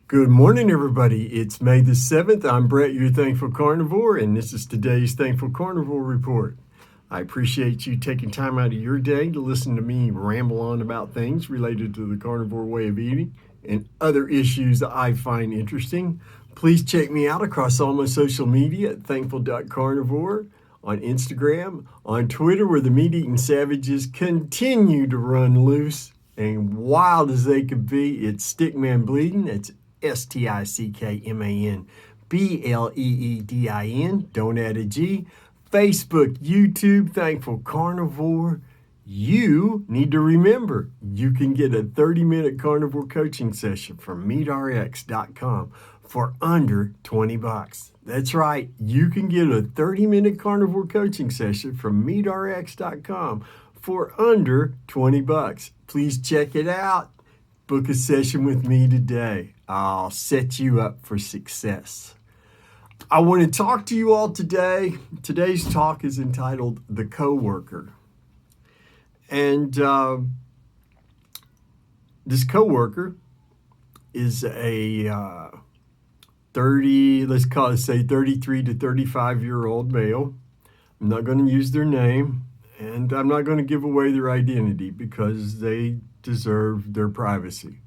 Good morning, everybody. It's May the 7th. I'm Brett, your Thankful Carnivore, and this is today's Thankful Carnivore Report. I appreciate you taking time out of your day to listen to me ramble on about things related to the carnivore way of eating and other issues that I find interesting. Please check me out across all my social media at thankful.carnivore, on Instagram, on Twitter, where the meat-eating savages continue to run loose. And wild as they could be, it's Stickman Bleeding. It's STICKMANBLEEDIN. Don't add a G. Facebook, YouTube, Thankful Carnivore. You need to remember you can get a 30-minute carnivore coaching session from meatrx.com for under $20. That's right, you can get a 30-minute carnivore coaching session from meatrx.com for under $20. Please check it out. Book a session with me today. I'll set you up for success. I want to talk to you all today. Today's talk is entitled The Coworker. And this coworker is a 33 to 35-year-old male. I'm not going to use their name, and I'm not going to give away their identity because they deserve their privacy.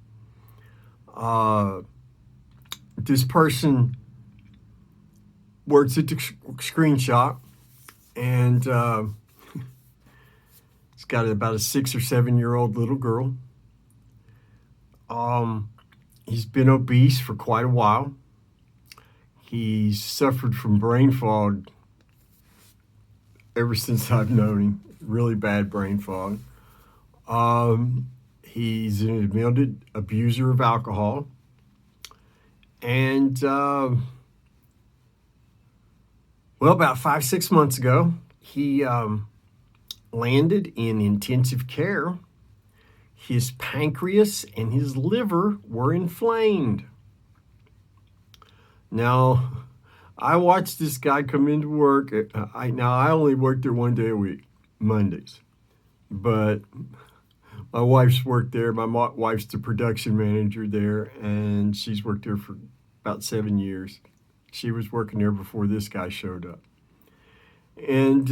This person works at the screen shop, and he's got about a 6 or 7-year-old little girl. He's been obese for quite a while. He's suffered from brain fog ever since I've known him, really bad brain fog. He's an admitted abuser of alcohol. And, about 5-6 months ago, he landed in intensive care. His pancreas and his liver were inflamed. Now, I watched this guy come into work. I only work there one day a week, Mondays. But my wife's worked there. My wife's the production manager there, and she's worked there for about 7 years. She was working there before this guy showed up. And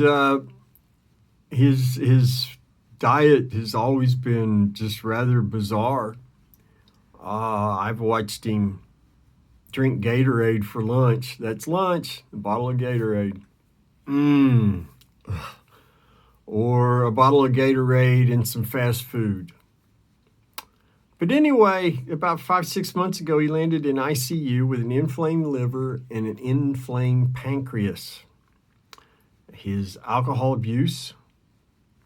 his diet has always been just rather bizarre. I've watched him drink Gatorade for lunch. That's lunch, a bottle of Gatorade. Or a bottle of Gatorade and some fast food. But anyway, about 5-6 months ago, he landed in ICU with an inflamed liver and an inflamed pancreas. His alcohol abuse,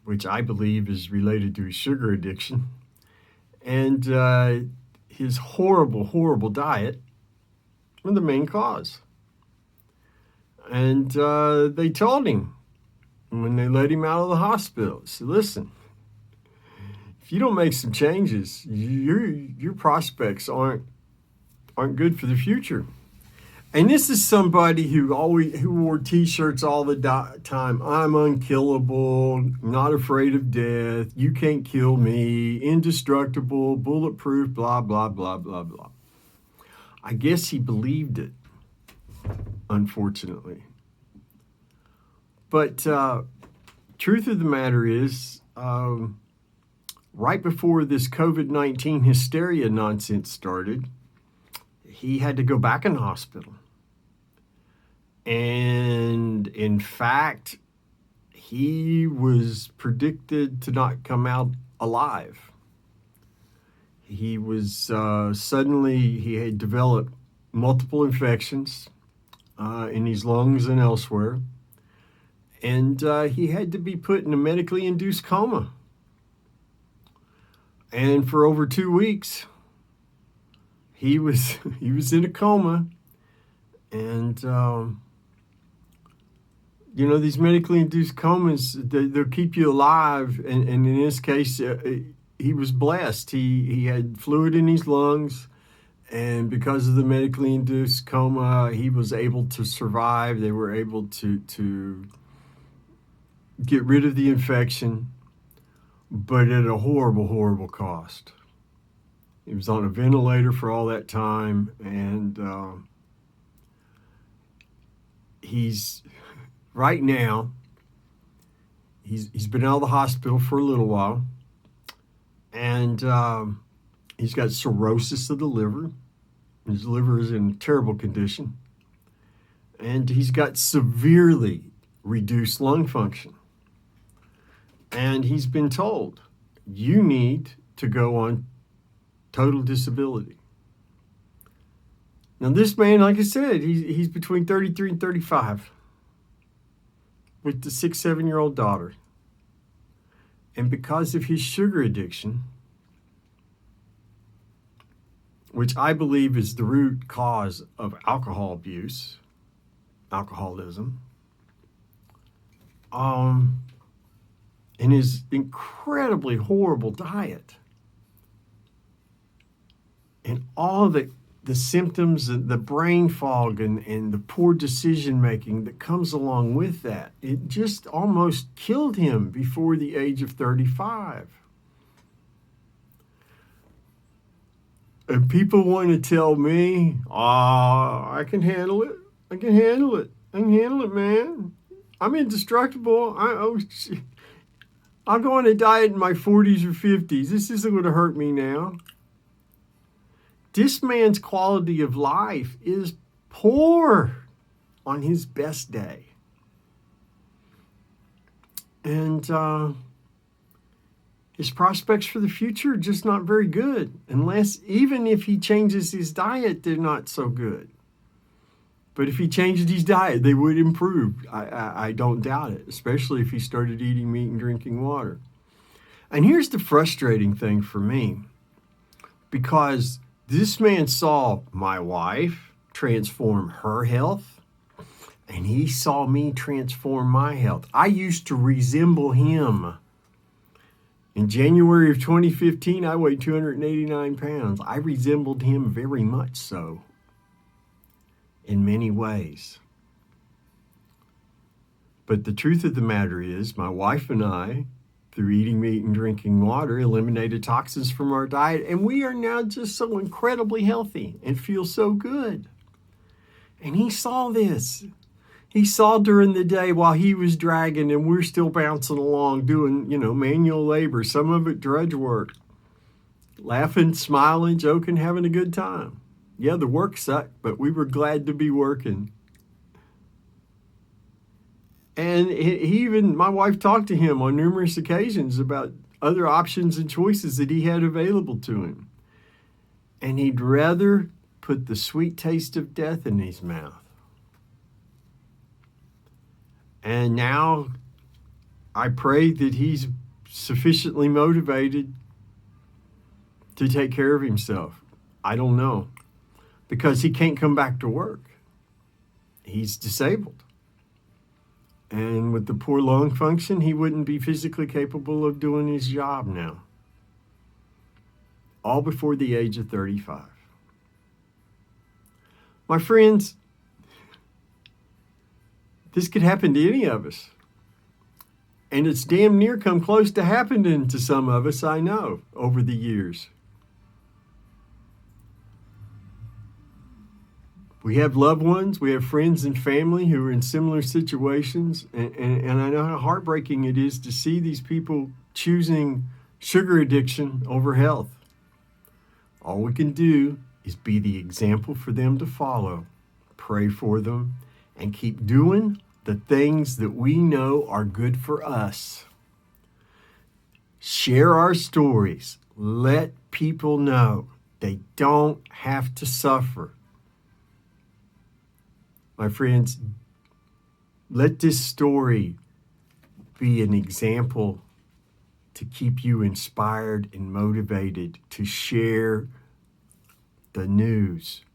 which I believe is related to his sugar addiction, and his horrible diet were the main cause. And they told him when they let him out of the hospital, said, listen, if you don't make some changes, your prospects aren't good for the future. And this is somebody who wore T-shirts all the time. I'm unkillable, not afraid of death, you can't kill me, indestructible, bulletproof, blah, blah, blah, blah, blah. I guess he believed it, unfortunately. But truth of the matter is, right before this COVID-19 hysteria nonsense started, he had to go back in the hospital. And in fact, he was predicted to not come out alive. He was he had developed multiple infections in his lungs and elsewhere. And he had to be put in a medically induced coma. And for over 2 weeks, he was in a coma. And these medically induced comas, they'll keep you alive. And in this case, he was blessed. He had fluid in his lungs. And because of the medically induced coma, he was able to survive. They were able to get rid of the infection, but at a horrible cost. He was on a ventilator for all that time, and he's right now. He's been out of the hospital for a little while, and he's got cirrhosis of the liver. His liver is in terrible condition, and he's got severely reduced lung function. And he's been told, you need to go on total disability. Now, this man, like I said, he's between 33 and 35 with the 6-7-year-old daughter. And because of his sugar addiction, which I believe is the root cause of alcohol abuse, alcoholism, and his incredibly horrible diet, and all the symptoms, the brain fog and the poor decision making that comes along with that, it just almost killed him before the age of 35. And people want to tell me, I can handle it. I can handle it. I can handle it, man. I'm indestructible. I'll go on a diet in my 40s or 50s. This isn't going to hurt me now. This man's quality of life is poor on his best day. And his prospects for the future are just not very good. Even if he changes his diet, they're not so good. But if he changed his diet, they would improve. I don't doubt it, especially if he started eating meat and drinking water. And here's the frustrating thing for me, because this man saw my wife transform her health, and he saw me transform my health. I used to resemble him. In January of 2015, I weighed 289 pounds. I resembled him very much so in many ways. But the truth of the matter is, my wife and I, through eating meat and drinking water, eliminated toxins from our diet, and we are now just so incredibly healthy and feel so good. And he saw this. He saw during the day while he was dragging and we're still bouncing along doing, manual labor, some of it drudge work, laughing, smiling, joking, having a good time. Yeah, the work sucked, but we were glad to be working. And my wife talked to him on numerous occasions about other options and choices that he had available to him. And he'd rather put the sweet taste of death in his mouth. And now I pray that he's sufficiently motivated to take care of himself. I don't know, because he can't come back to work. He's disabled. And with the poor lung function, he wouldn't be physically capable of doing his job now. All before the age of 35. My friends, this could happen to any of us. And it's damn near come close to happening to some of us, I know, over the years. We have loved ones, we have friends and family who are in similar situations, and I know how heartbreaking it is to see these people choosing sugar addiction over health. All we can do is be the example for them to follow, pray for them, and keep doing the things that we know are good for us. Share our stories. Let people know they don't have to suffer. My friends, let this story be an example to keep you inspired and motivated to share the news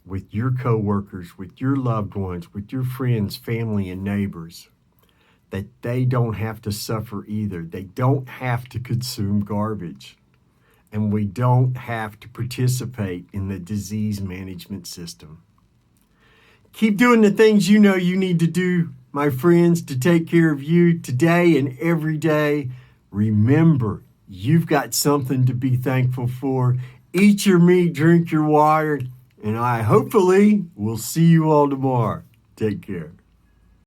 with your coworkers, with your loved ones, with your friends, family, and neighbors, that they don't have to suffer either. They don't have to consume garbage. And we don't have to participate in the disease management system. Keep doing the things you know you need to do, my friends, to take care of you today and every day. Remember, you've got something to be thankful for, Eat your meat, drink your water, and I hopefully will see you all tomorrow. Take care.